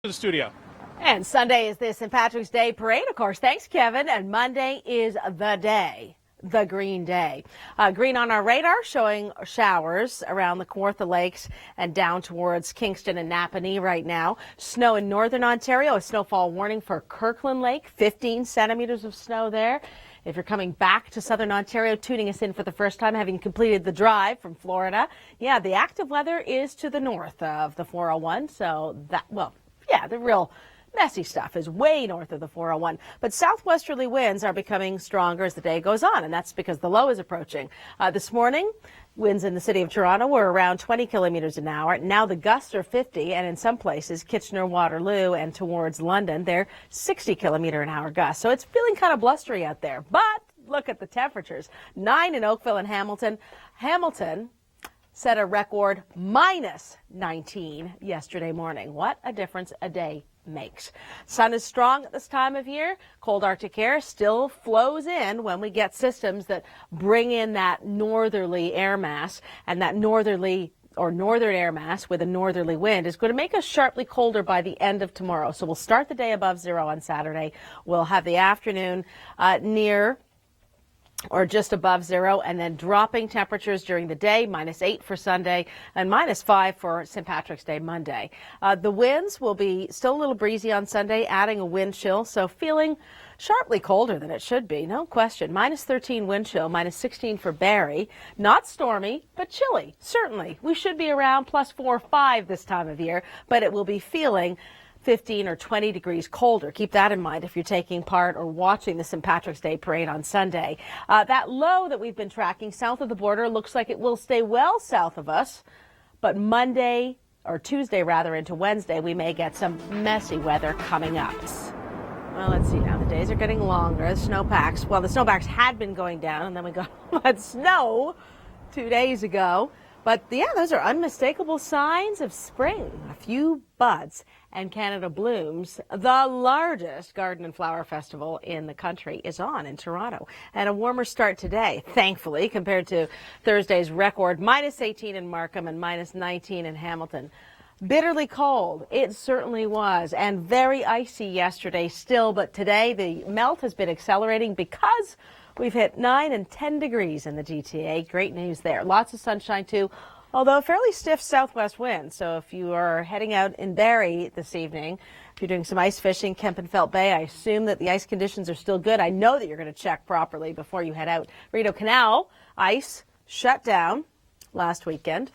To the studio. And Sunday is the St. Patrick's Day parade, of course. Thanks, Kevin. And Monday is the day, the green day. Green on our radar, showing showers around the Kawartha Lakes and down towards Kingston and Napanee right now. Snow in northern Ontario, a snowfall warning for Kirkland Lake, 15 centimeters of snow there. If you're coming back to southern Ontario, tuning us in for the first time, having completed the drive from Florida, yeah, the active weather is to the north of the 401. So that, well, yeah, the real messy stuff is way north of the 401. But southwesterly winds are becoming stronger as the day goes on, and that's because the low is approaching. This morning, winds in the city of Toronto were around 20 kilometers an hour. Now the gusts are 50, and in some places, Kitchener, Waterloo, and towards London, they're 60 kilometer an hour gusts. So it's feeling kind of blustery out there. But look at the temperatures. 9 in Oakville and Hamilton. Hamilton set a record minus 19 yesterday morning. What a difference a day makes. Sun is strong at this time of year. Cold Arctic air still flows in when we get systems that bring in that northerly air mass, and that northerly or northern air mass with a northerly wind is going to make us sharply colder by the end of tomorrow. So we'll start the day above zero on Saturday. We'll have the afternoon near or just above zero, and then dropping temperatures during the day, -8 for Sunday and -5 for St. Patrick's Day Monday. The winds will be still a little breezy on Sunday, adding a wind chill, so feeling sharply colder than it should be, no question. -13 wind chill, -16 for Barrie. Not stormy, but chilly, certainly. We should be around +4 or 5 this time of year, but it will be feeling 15 or 20 degrees colder. Keep that in mind if you're taking part or watching the St. Patrick's Day parade on Sunday. That low that we've been tracking south of the border looks like it will stay well south of us, but Monday, or Tuesday rather, into Wednesday, we may get some messy weather coming up. Well, let's see now. The days are getting longer. The snowpacks, well, the snowpacks had been going down, and then we got snow 2 days ago. But yeah, those are unmistakable signs of spring. A few buds and Canada blooms. The largest garden and flower festival in the country is on in Toronto. And a warmer start today, thankfully, compared to Thursday's record -18 in Markham and -19 in Hamilton. Bitterly cold, it certainly was, and very icy yesterday still, but today the melt has been accelerating because we've hit 9 and 10 degrees in the GTA. Great news there. Lots of sunshine too, although a fairly stiff southwest wind. So if you are heading out in Barrie this evening, if you're doing some ice fishing, Kempenfelt Bay, I assume that the ice conditions are still good. I know that you're going to check properly before you head out. Rideau Canal ice shut down last weekend.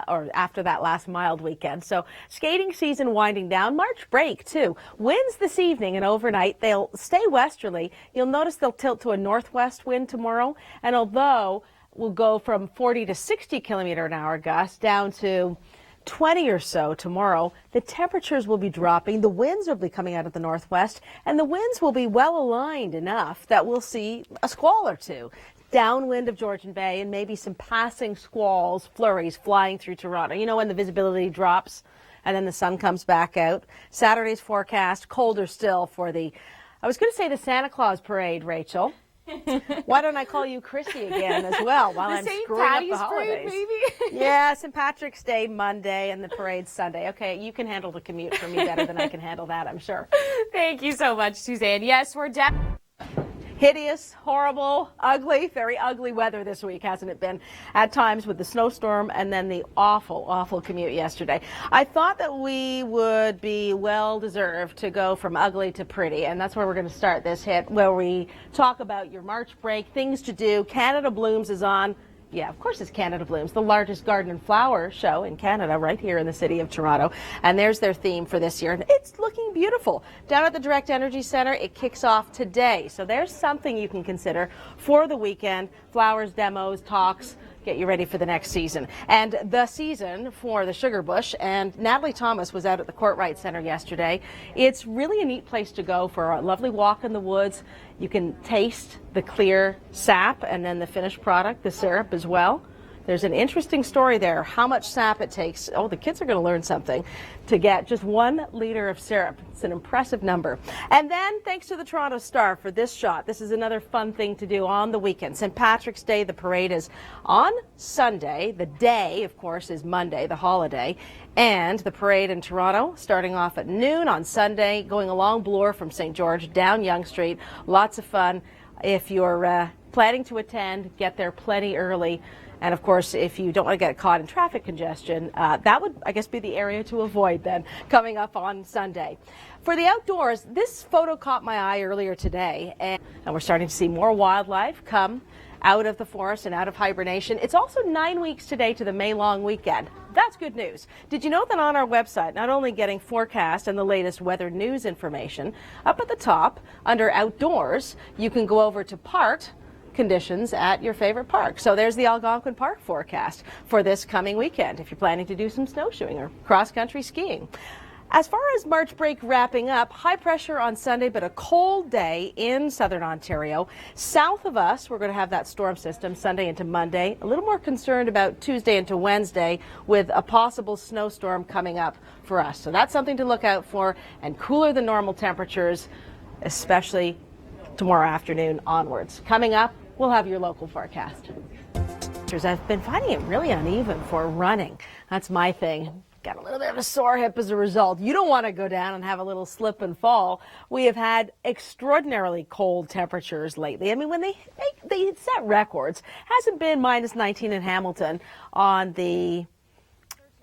Or after that last mild weekend. So skating season winding down. March break, too. Winds this evening and overnight. They'll stay westerly. You'll notice they'll tilt to a northwest wind tomorrow. And although we'll go from 40 to 60 kilometer an hour gusts down to 20 or so tomorrow, the temperatures will be dropping. The winds will be coming out of the northwest, and the winds will be well aligned enough that we'll see a squall or two. Downwind of Georgian Bay, and maybe some passing squalls, flurries flying through Toronto. You know, when the visibility drops and then the sun comes back out. Saturday's forecast, colder still for the, I was going to say the Santa Claus parade, Rachel. Why don't I call you Chrissy again as well while I'm screwing up the holidays? Parade, maybe? Yeah, St. Patrick's Day Monday and the parade Sunday. Okay, you can handle the commute for me better than I can handle that, I'm sure. Thank you so much, Suzanne. Yes, we're definitely hideous, horrible, ugly, very ugly weather this week, hasn't it been? At times with the snowstorm and then the awful, awful commute yesterday. I thought that we would be well deserved to go from ugly to pretty, and that's where we're going to start this hit, where we talk about your March break, things to do. Canada Blooms is on. Yeah, of course it's Canada Blooms, the largest garden and flower show in Canada, right here in the city of Toronto. And there's their theme for this year. And it's looking beautiful. Down at the Direct Energy Centre, it kicks off today. So there's something you can consider for the weekend. Flowers, demos, talks. Get you ready for the next season. And the season for the Sugar Bush, and Natalie Thomas was out at the Courtright Centre yesterday. It's really a neat place to go for a lovely walk in the woods. You can taste the clear sap and then the finished product, the syrup as well. There's an interesting story there, how much sap it takes. Oh, the kids are going to learn something to get just 1 liter of syrup. It's an impressive number. And then, thanks to the Toronto Star for this shot. This is another fun thing to do on the weekend. St. Patrick's Day, the parade is on Sunday. The day, of course, is Monday, the holiday. And the parade in Toronto starting off at noon on Sunday, going along Bloor from St. George down Yonge Street. Lots of fun. If you're planning to attend, get there plenty early. And of course, if you don't want to get caught in traffic congestion, that would, I guess, be the area to avoid then coming up on Sunday. For the outdoors, this photo caught my eye earlier today, and we're starting to see more wildlife come out of the forest and out of hibernation. It's also 9 weeks today to the May long weekend. That's good news. Did you know that on our website, not only getting forecast and the latest weather news information, up at the top under outdoors, you can go over to part conditions at your favorite park. So there's the Algonquin Park forecast for this coming weekend if you're planning to do some snowshoeing or cross-country skiing. As far as March break wrapping up, high pressure on Sunday, but a cold day in southern Ontario. South of us, we're going to have that storm system Sunday into Monday. A little more concerned about Tuesday into Wednesday with a possible snowstorm coming up for us. So that's something to look out for, and cooler than normal temperatures, especially tomorrow afternoon onwards. Coming up, we'll have your local forecast. I've been finding it really uneven for running. That's my thing. Got a little bit of a sore hip as a result. You don't want to go down and have a little slip and fall. We have had extraordinarily cold temperatures lately. I mean, when they set records, hasn't been minus 19 in Hamilton on the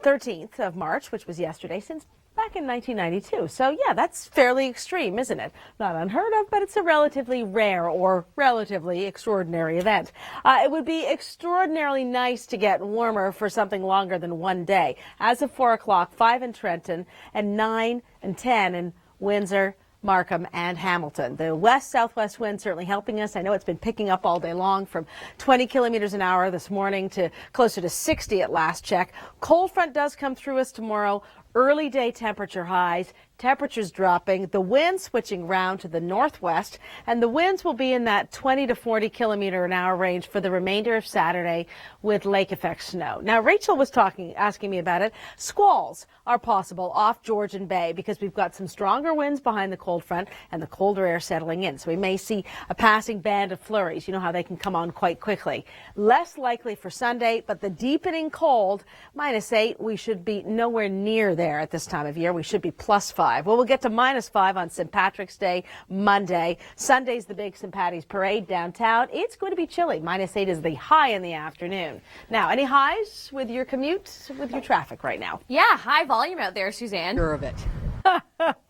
13th of March, which was yesterday, since back in 1992. So yeah, that's fairly extreme, isn't it? Not unheard of, but it's a relatively rare or relatively extraordinary event. It would be extraordinarily nice to get warmer for something longer than one day. As of 4 o'clock, 5 in Trenton and 9 and 10 in Windsor, Markham and Hamilton. The west-southwest wind certainly helping us. I know it's been picking up all day long from 20 kilometers an hour this morning to closer to 60 at last check. Cold front does come through us tomorrow. Early day temperature highs, temperatures dropping, the wind switching round to the northwest, and the winds will be in that 20 to 40 kilometer an hour range for the remainder of Saturday with lake effect snow. Now, Rachel was asking me about it. Squalls are possible off Georgian Bay because we've got some stronger winds behind the cold front and the colder air settling in. So we may see a passing band of flurries. You know how they can come on quite quickly. Less likely for Sunday, but the deepening cold, -8, we should be nowhere near there at this time of year. We should be +5. Well, we'll get to -5 on St. Patrick's Day, Monday. Sunday's the big St. Patty's Parade downtown. It's going to be chilly. -8 is the high in the afternoon. Now, any highs with your commute, with your traffic right now? Yeah, high volume out there, Suzanne. Sure of it.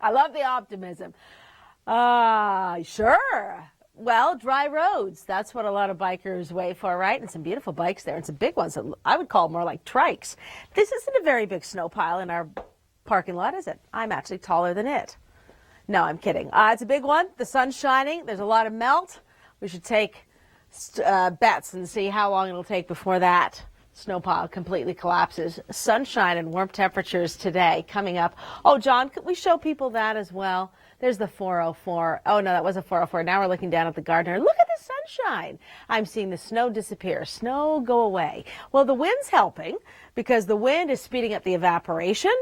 I love the optimism. Sure. Well, dry roads. That's what a lot of bikers wait for, right? And some beautiful bikes there and some big ones that I would call more like trikes. This isn't a very big snow pile in our parking lot, is it? I'm actually taller than it. No, I'm kidding. It's a big one. The sun's shining. There's a lot of melt. We should take bets and see how long it'll take before that snow pile completely collapses. Sunshine and warm temperatures today coming up. Oh, John, could we show people that as well? There's the 404. Oh, no, that was a 404. Now we're looking down at the Gardner. Look at the sunshine. I'm seeing the snow disappear. Snow go away. Well, the wind's helping because the wind is speeding up the evaporation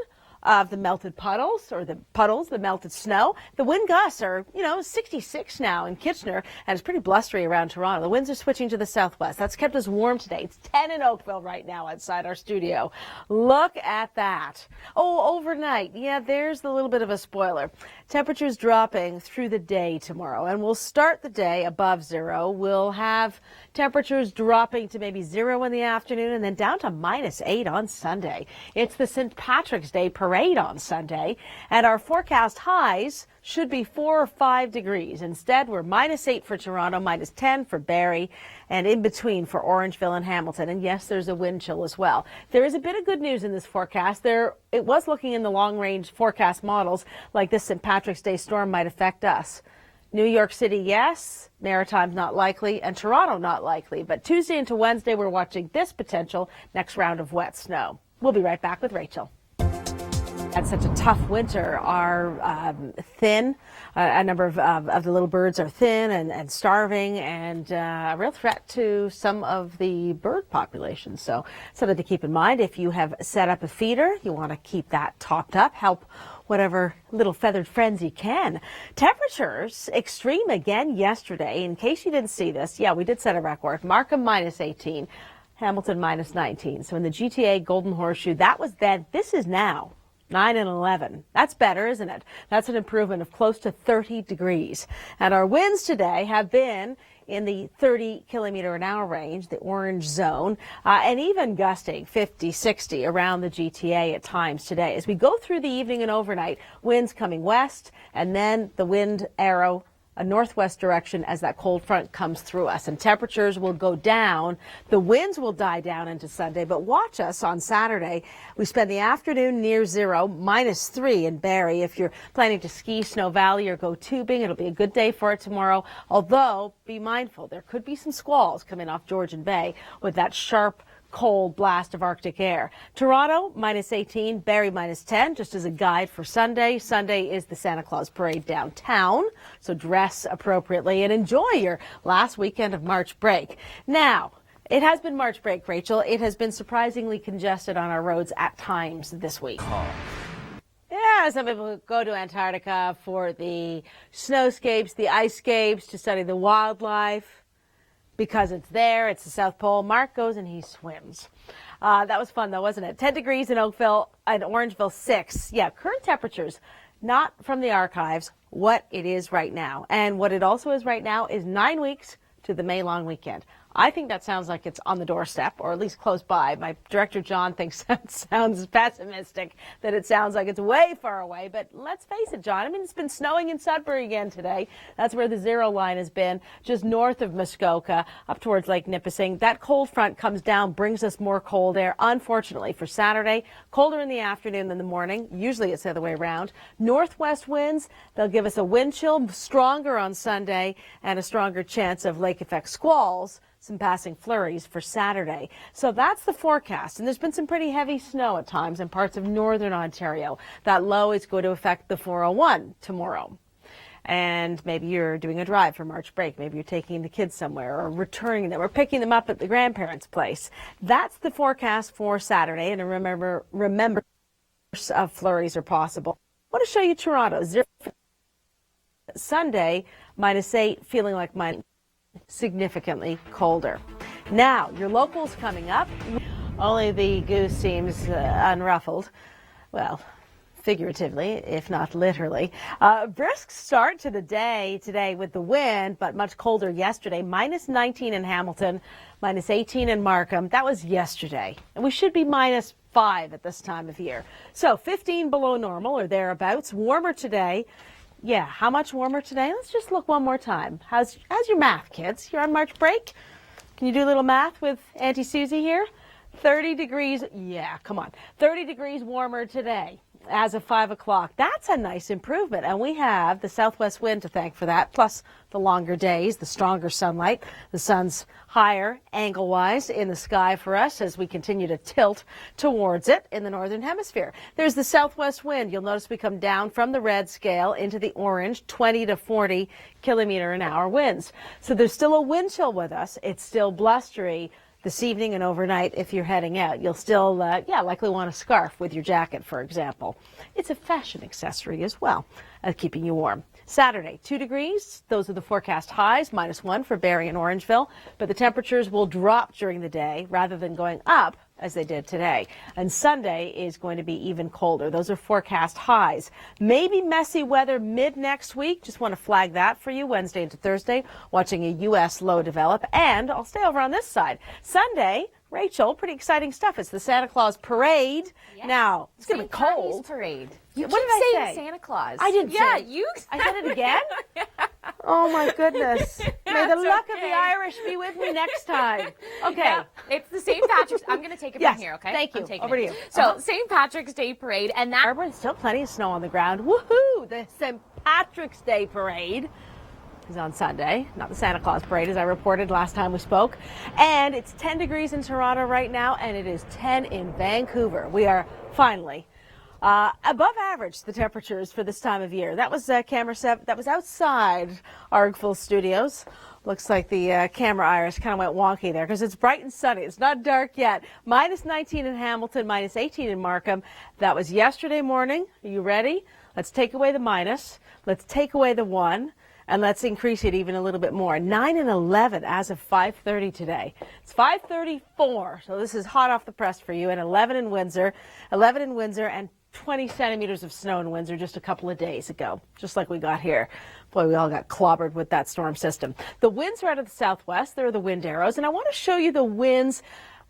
of the melted puddles, or the puddles, the melted snow. The wind gusts are, 66 now in Kitchener, and it's pretty blustery around Toronto. The winds are switching to the southwest. That's kept us warm today. It's 10 in Oakville right now outside our studio. Look at that. Oh, overnight. Yeah, there's the little bit of a spoiler. Temperatures dropping through the day tomorrow, and we'll start the day above zero. We'll have temperatures dropping to maybe 0 in the afternoon and then down to -8 on Sunday. It's the St. Patrick's Day Parade on Sunday, and our forecast highs should be 4 or 5 degrees. Instead, we're -8 for Toronto, -10 for Barrie, and in between for Orangeville and Hamilton. And yes, there's a wind chill as well. There is a bit of good news in this forecast. It was looking in the long-range forecast models like this St. Patrick's Day storm might affect us. New York City, yes. Maritime's not likely, and Toronto not likely. But Tuesday into Wednesday, we're watching this potential next round of wet snow. We'll be right back with Rachel. Had such a tough winter are thin. A number of the little birds are thin and starving, and a real threat to some of the bird populations. So something to keep in mind. If you have set up a feeder, you want to keep that topped up. Help whatever little feathered friends you can. Temperatures extreme again yesterday. In case you didn't see this, yeah, we did set a record. Markham -18. Hamilton minus 19. So in the GTA Golden Horseshoe, that was then. This is now 9 and 11. That's better, isn't it? That's an improvement of close to 30 degrees. And our winds today have been in the 30-kilometer-an-hour range, the orange zone, and even gusting 50, 60 around the GTA at times today. As we go through the evening and overnight, winds coming west, and then the wind arrow a northwest direction as that cold front comes through us, and temperatures will go down. The winds will die down into Sunday, but watch us on Saturday. We spend the afternoon near zero, -3 in Barrie. If you're planning to ski Snow Valley or go tubing, it'll be a good day for it tomorrow. Although, be mindful, there could be some squalls coming off Georgian Bay with that sharp cold blast of Arctic air. Toronto, -18, Barrie, -10, just as a guide for Sunday. Sunday is the Santa Claus parade downtown, so dress appropriately and enjoy your last weekend of March break. Now, it has been March break, Rachel. It has been surprisingly congested on our roads at times this week. Yeah, some people go to Antarctica for the snowscapes, the icescapes, to study the wildlife. Because it's there, it's the South Pole. Mark goes and he swims. That was fun, though, wasn't it? 10 degrees in Oakville and Orangeville, 6. Yeah, current temperatures, not from the archives, what it is right now. And what it also is right now is 9 weeks to the May long weekend. I think that sounds like it's on the doorstep, or at least close by. My director, John, thinks that sounds pessimistic, that it sounds like it's way far away. But let's face it, John. I mean, it's been snowing in Sudbury again today. That's where the zero line has been, just north of Muskoka, up towards Lake Nipissing. That cold front comes down, brings us more cold air. Unfortunately, for Saturday, colder in the afternoon than the morning. Usually it's the other way around. Northwest winds, they'll give us a wind chill, stronger on Sunday, and a stronger chance of lake effect squalls. Some passing flurries for Saturday. So that's the forecast. And there's been some pretty heavy snow at times in parts of northern Ontario. That low is going to affect the 401 tomorrow. And maybe you're doing a drive for March break. Maybe you're taking the kids somewhere or returning them or picking them up at the grandparents' place. That's the forecast for Saturday. And remember, flurries are possible. I want to show you Toronto. Sunday, -8, feeling like significantly colder. Now, your locals coming up. Only the goose seems unruffled. Well, figuratively, if not literally. Brisk start to the day today with the wind, but much colder yesterday. -19 in Hamilton, -18 in Markham. That was yesterday. And we should be -5 at this time of year. So 15 below normal or thereabouts. Warmer today. Yeah, how much warmer today? Let's just look one more time. How's your math, kids? You're on March break? Can you do a little math with Auntie Susie here? 30 degrees. Yeah, come on. 30 degrees warmer today as of 5 o'clock. That's a nice improvement. And we have the southwest wind to thank for that, plus the longer days, the stronger sunlight. The sun's higher angle-wise in the sky for us as we continue to tilt towards it in the northern hemisphere. There's the southwest wind. You'll notice we come down from the red scale into the orange, 20 to 40 kilometer-an-hour winds. So there's still a wind chill with us. It's still blustery this evening and overnight. If you're heading out, you'll still, likely want a scarf with your jacket, for example. It's a fashion accessory as well, keeping you warm. Saturday, 2 degrees. Those are the forecast highs, -1 for Barrie and Orangeville. But the temperatures will drop during the day rather than going up as they did today. And Sunday is going to be even colder. Those are forecast highs. Maybe messy weather mid next week. Just want to flag that for you Wednesday into Thursday, watching a U.S. low develop. And I'll stay over on this side. Sunday, Rachel, pretty exciting stuff. It's the Santa Claus parade. Yes. Now, it's going to be cold. Parade. What Keep did I saying say? Santa Claus. I didn't Yeah, say it. you. I said it again? Yeah. Oh, my goodness. May the It's luck of okay. the Irish be with me next time. Okay. Yeah, it's the St. Patrick's. I'm going to take it Yes, from here, okay? thank you. I'm taking Over to it. you. So, St. Patrick's Day Parade, and that. Barbara, still plenty of snow on the ground. Woohoo! The St. Patrick's Day Parade is on Sunday, not the Santa Claus Parade, as I reported last time we spoke. And it's 10 degrees in Toronto right now, and it is 10 in Vancouver. We are finally above average, the temperatures for this time of year. That was camera 7. That was outside Argful Studios. Looks like the camera iris kind of went wonky there because it's bright and sunny. It's not dark yet. -19 in Hamilton, -18 in Markham. That was yesterday morning. Are you ready? Let's take away the minus. Let's take away the 1. And let's increase it even a little bit more. 9 and 11 as of 5:30 today. It's 5:34, so this is hot off the press for you. And 11 in Windsor, and 20 centimeters of snow in Windsor just a couple of days ago, just like we got here. Boy, we all got clobbered with that storm system. The winds are out of the southwest. There are the wind arrows, and I want to show you the winds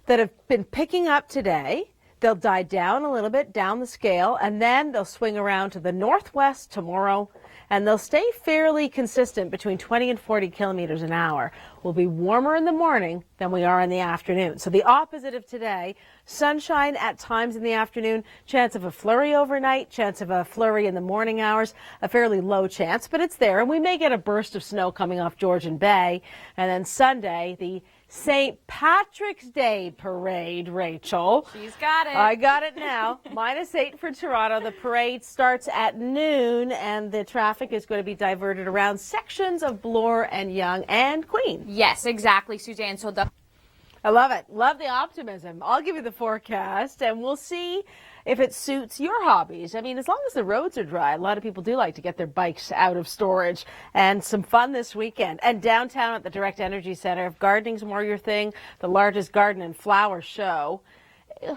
that have been picking up today. They'll die down a little bit down the scale, and then they'll swing around to the northwest tomorrow, and they'll stay fairly consistent between 20 and 40 kilometers an hour. We'll be warmer in the morning than we are in the afternoon. So the opposite of today, sunshine at times in the afternoon, chance of a flurry overnight, chance of a flurry in the morning hours, a fairly low chance, but it's there. And we may get a burst of snow coming off Georgian Bay. And then Sunday, the St. Patrick's Day parade, Rachel. She's got it. I got it now. -8 for Toronto. The parade starts at noon, and the traffic is going to be diverted around sections of Bloor and Yonge and Queen. Yes, exactly, Suzanne. So I love it. Love the optimism. I'll give you the forecast, and we'll see if it suits your hobbies. I mean, as long as the roads are dry, a lot of people do like to get their bikes out of storage. And some fun this weekend. And downtown at the Direct Energy Center, if gardening's more your thing, the largest garden and flower show.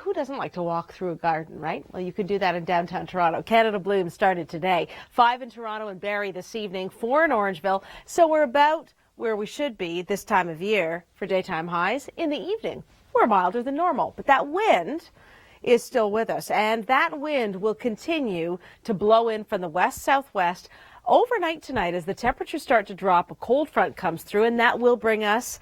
Who doesn't like to walk through a garden, right? Well, you can do that in downtown Toronto. Canada Bloom started today. 5 in Toronto and Barrie this evening, 4 in Orangeville. So we're about where we should be this time of year for daytime highs. In the evening, we're milder than normal. But that wind is still with us, and that wind will continue to blow in from the west-southwest overnight tonight as the temperatures start to drop. A cold front comes through, and that will bring us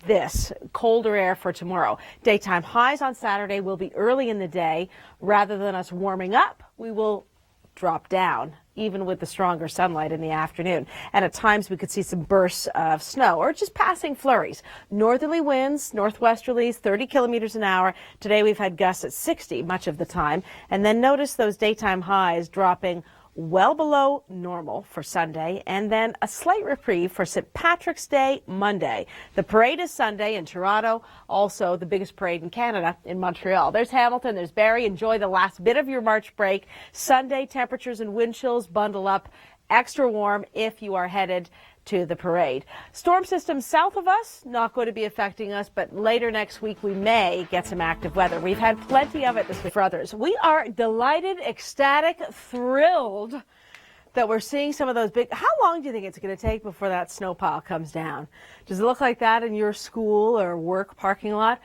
this colder air for tomorrow. Daytime highs on Saturday will be early in the day. Rather than us warming up, we will drop down, even with the stronger sunlight in the afternoon. And at times we could see some bursts of snow or just passing flurries. Northerly winds, northwesterlies, 30 kilometers an hour. Today we've had gusts at 60 much of the time. And then notice those daytime highs dropping well below normal for Sunday, and then a slight reprieve for St. Patrick's Day Monday. The parade is Sunday in Toronto, also the biggest parade in Canada in Montreal. There's Hamilton, there's Barrie. Enjoy the last bit of your March break. Sunday temperatures and wind chills, bundle up, extra warm if you are headed to the parade. Storm system south of us, not going to be affecting us, but later next week we may get some active weather. We've had plenty of it this week for others. We are delighted, ecstatic, thrilled that we're seeing some of those big. How long do you think it's going to take before that snow pile comes down? Does it look like that in your school or work parking lot?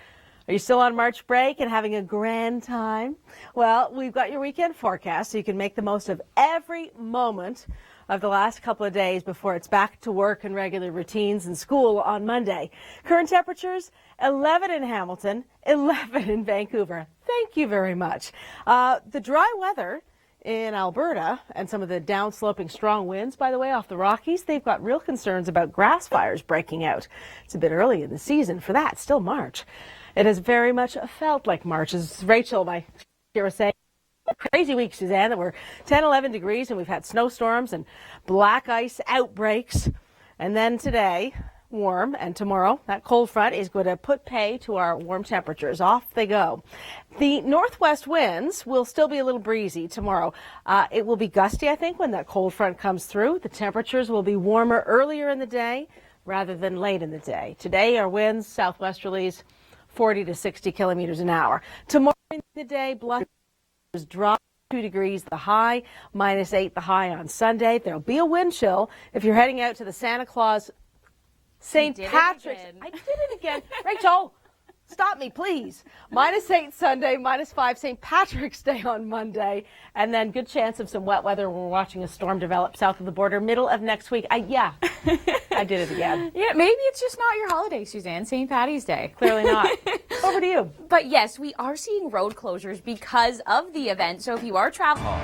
Are you still on March break and having a grand time? Well, we've got your weekend forecast so you can make the most of every moment of the last couple of days before it's back to work and regular routines and school on Monday. Current temperatures, 11 in Hamilton, 11 in Vancouver. Thank you very much. The dry weather in Alberta and some of the downsloping strong winds, by the way, off the Rockies, they've got real concerns about grass fires breaking out. It's a bit early in the season for that, still March. It has very much felt like March, as Rachel, my here was saying. Crazy week, Suzanne, that we're 10, 11 degrees and we've had snowstorms and black ice outbreaks. And then today, warm, and tomorrow, that cold front is going to put pay to our warm temperatures. Off they go. The northwest winds will still be a little breezy tomorrow. It will be gusty, I think, when that cold front comes through. The temperatures will be warmer earlier in the day rather than late in the day. Today, our winds, southwesterlies, 40 to 60 kilometers an hour. Tomorrow in the day, blustery drop 2 degrees the high, -8 the high on Sunday. There'll be a wind chill if you're heading out to the Santa Claus St. Patrick's. I did it again. Rachel, stop me, please. -8 Sunday, -5 St. Patrick's Day on Monday, and then good chance of some wet weather. We're watching a storm develop south of the border middle of next week. I did it again. Yeah, maybe it's just not your holiday, Suzanne. St. Patty's Day. Clearly not. Over to you. But yes, we are seeing road closures because of the event. So if you are traveling.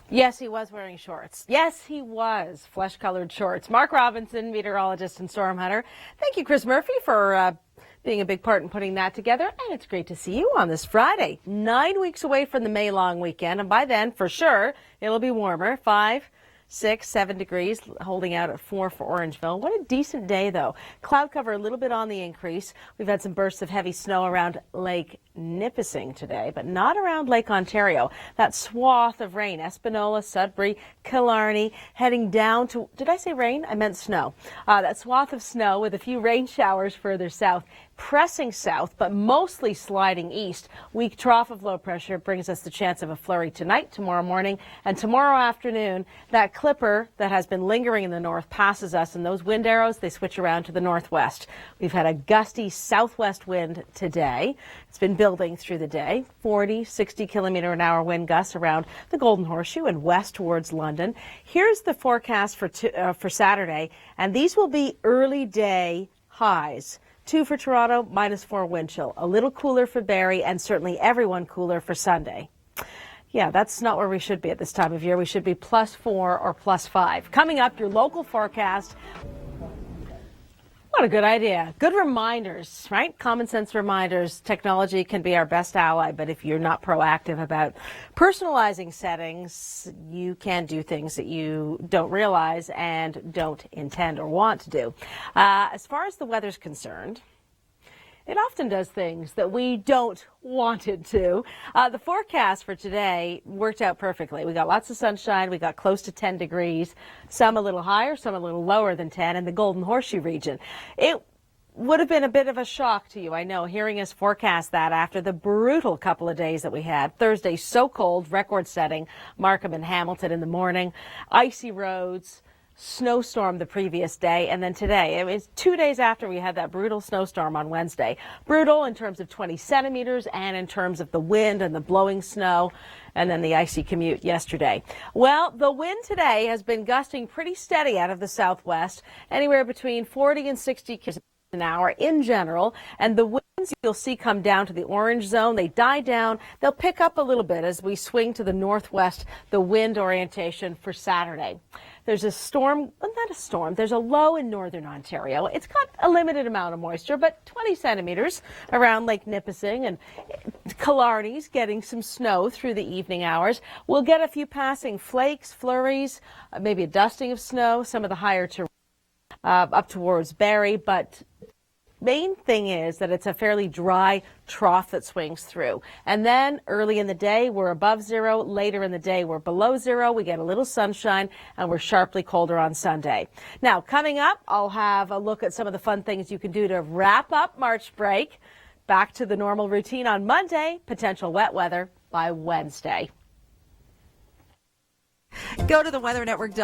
Yes, he was wearing shorts. Yes, he was. Flesh-colored shorts. Mark Robinson, meteorologist and storm hunter. Thank you, Chris Murphy, for being a big part in putting that together. And it's great to see you on this Friday. 9 weeks away from the May long weekend. And by then, for sure, it'll be warmer. 5, 6, 7 degrees, holding out at 4 for Orangeville. What a decent day, though. Cloud cover a little bit on the increase. We've had some bursts of heavy snow around Lake Nipissing today, but not around Lake Ontario. That swath of rain, Espanola, Sudbury, Killarney, heading down to, did I say rain? I meant snow. That swath of snow with a few rain showers further south, pressing south, but mostly sliding east. Weak trough of low pressure brings us the chance of a flurry tonight, tomorrow morning, and tomorrow afternoon. That clipper that has been lingering in the north passes us, and those wind arrows, they switch around to the northwest. We've had a gusty southwest wind today. It's been building through the day, 40, 60 kilometer an hour wind gusts around the Golden Horseshoe and west towards London. Here's the forecast for Saturday, and these will be early day highs. 2 for Toronto, -4 wind chill. A little cooler for Barrie, and certainly everyone cooler for Sunday. Yeah, that's not where we should be at this time of year. We should be +4 or +5. Coming up, your local forecast. What a good idea. Good reminders, right? Common sense reminders. Technology can be our best ally, but if you're not proactive about personalizing settings, you can do things that you don't realize and don't intend or want to do. As far as the weather's concerned, it often does things that we don't want it to. The forecast for today worked out perfectly. We got lots of sunshine. We got close to 10 degrees, some a little higher, some a little lower than 10 in the Golden Horseshoe region. It would have been a bit of a shock to you, I know, hearing us forecast that after the brutal couple of days that we had. Thursday, so cold, record-setting, Markham and Hamilton in the morning, icy roads, snowstorm the previous day, and then today. It was 2 days after we had that brutal snowstorm on Wednesday. Brutal in terms of 20 centimeters and in terms of the wind and the blowing snow, and then the icy commute yesterday. Well, the wind today has been gusting pretty steady out of the southwest, anywhere between 40 and 60 kilometers an hour in general, and the winds you'll see come down to the orange zone. They die down. They'll pick up a little bit as we swing to the northwest, the wind orientation for Saturday. There's a storm, well, not a storm, there's a low in northern Ontario. It's got a limited amount of moisture, but 20 centimeters around Lake Nipissing, and Killarney's getting some snow through the evening hours. We'll get a few passing flakes, flurries, maybe a dusting of snow, some of the higher terrain up towards Barrie, but main thing is that it's a fairly dry trough that swings through. And then early in the day, we're above zero. Later in the day, we're below zero. We get a little sunshine, and we're sharply colder on Sunday. Now, coming up, I'll have a look at some of the fun things you can do to wrap up March break. Back to the normal routine on Monday, potential wet weather by Wednesday. Go to the weathernetwork.com.